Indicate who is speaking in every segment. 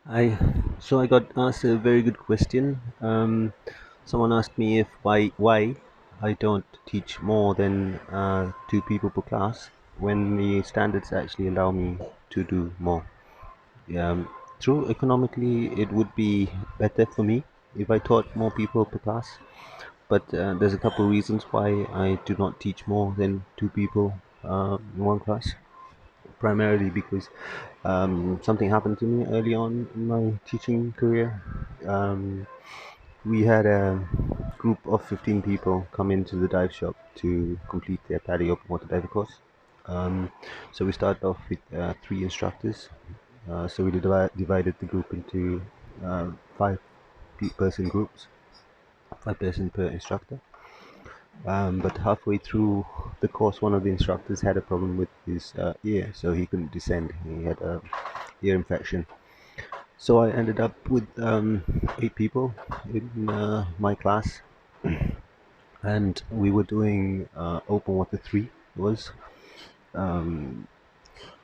Speaker 1: I so I got asked a very good question. Someone asked me if why I don't teach more than two people per class when the standards actually allow me to do more. Um, True, economically, it would be better for me if I taught more people per class, but there's a couple reasons why I do not teach more than two people in one class. Primarily because something happened to me early on in my teaching career. Um, we had a group of 15 people come into the dive shop to complete their PADI open water diver course. So we started off with three instructors. So we divided the group into uh, five person groups, 5 person per instructor. But halfway through the course, one of the instructors had a problem with his ear, so he couldn't descend. He had a ear infection. So I ended up with 8 people in my class, and we were doing open water three. It was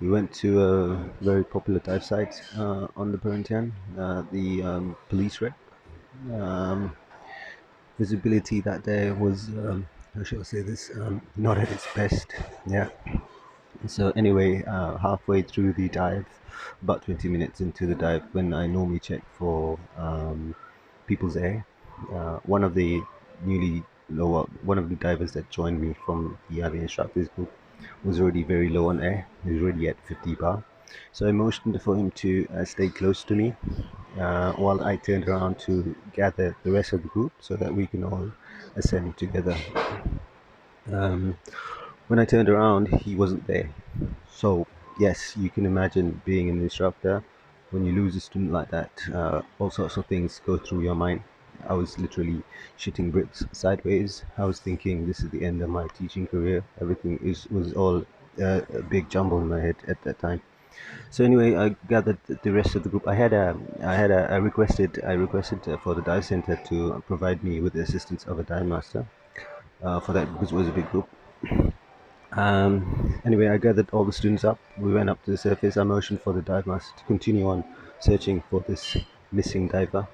Speaker 1: we went to a very popular dive site on the Perhentian, the police wreck. Um, Visibility that day was, how shall I say this, not at its best. Yeah. So anyway, halfway through the dive, about 20 minutes into the dive, when I normally check for people's air, one of the newly low, one of the divers that joined me from the other instructors group was already very low on air. He was already at 50 bar. So I motioned for him to stay close to me while I turned around to gather the rest of the group so that we can all ascend together. Um, when I turned around, he wasn't there. So, yes, you can imagine being an instructor when you lose a student like that. All sorts of things go through your mind. I was literally shitting bricks sideways. I was thinking, this is the end of my teaching career. Everything was all a big jumble in my head at that time. So anyway, I gathered the rest of the group. I requested for the dive center to provide me with the assistance of a dive master for that because it was a big group. Anyway, I gathered all the students up. We went up to the surface. I motioned for the dive master to continue on searching for this missing diver.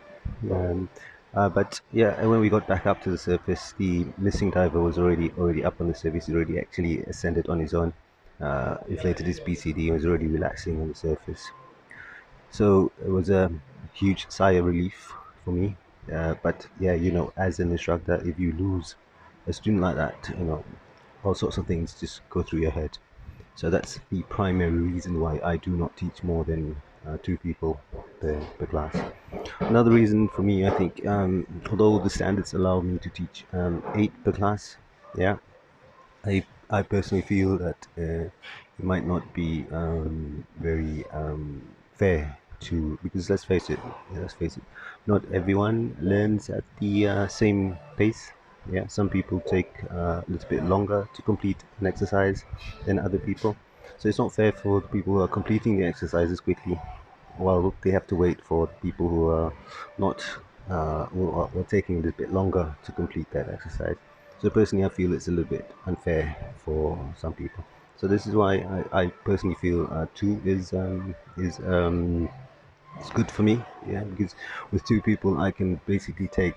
Speaker 1: Um, but yeah, and when we got back up to the surface, the missing diver was already up on the surface. He already actually ascended on his own, inflated his PCD, and was already relaxing on the surface. So it was a huge sigh of relief for me. But yeah, as an instructor, if you lose a student like that, all sorts of things just go through your head. So that's the primary reason why I do not teach more than two people per class. Another reason for me, I think, although the standards allow me to teach eight per class, yeah, I personally feel that it might not be very fair to because let's face it, not everyone learns at the same pace. Yeah, some people take a little bit longer to complete an exercise than other people. So it's not fair for the people who are completing the exercises quickly, while they have to wait for the people who are not who are taking a little bit longer to complete that exercise. So personally, I feel it's a little bit unfair for some people. So this is why I personally feel two is good for me. Yeah, because with two people, I can basically take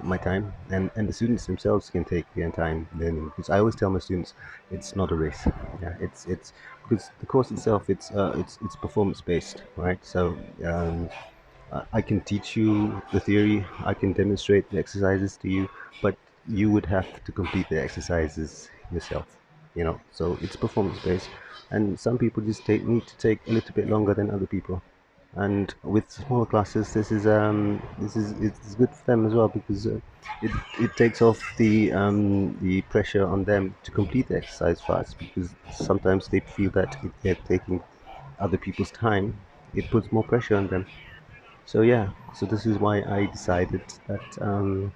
Speaker 1: my time, and the students themselves can take their time learning. Because I always tell my students, it's not a race. Yeah, it's because the course itself, it's performance based, right? So I can teach you the theory, I can demonstrate the exercises to you, but you would have to complete the exercises yourself. So it's performance based, and some people just need to take a little bit longer than other people. And with smaller classes, this is it's good for them as well because it takes off the pressure on them to complete the exercise fast because sometimes they feel that if they're taking other people's time, it puts more pressure on them. So yeah, so this is why I decided that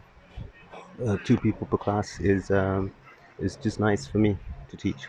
Speaker 1: two people per class is just nice for me to teach.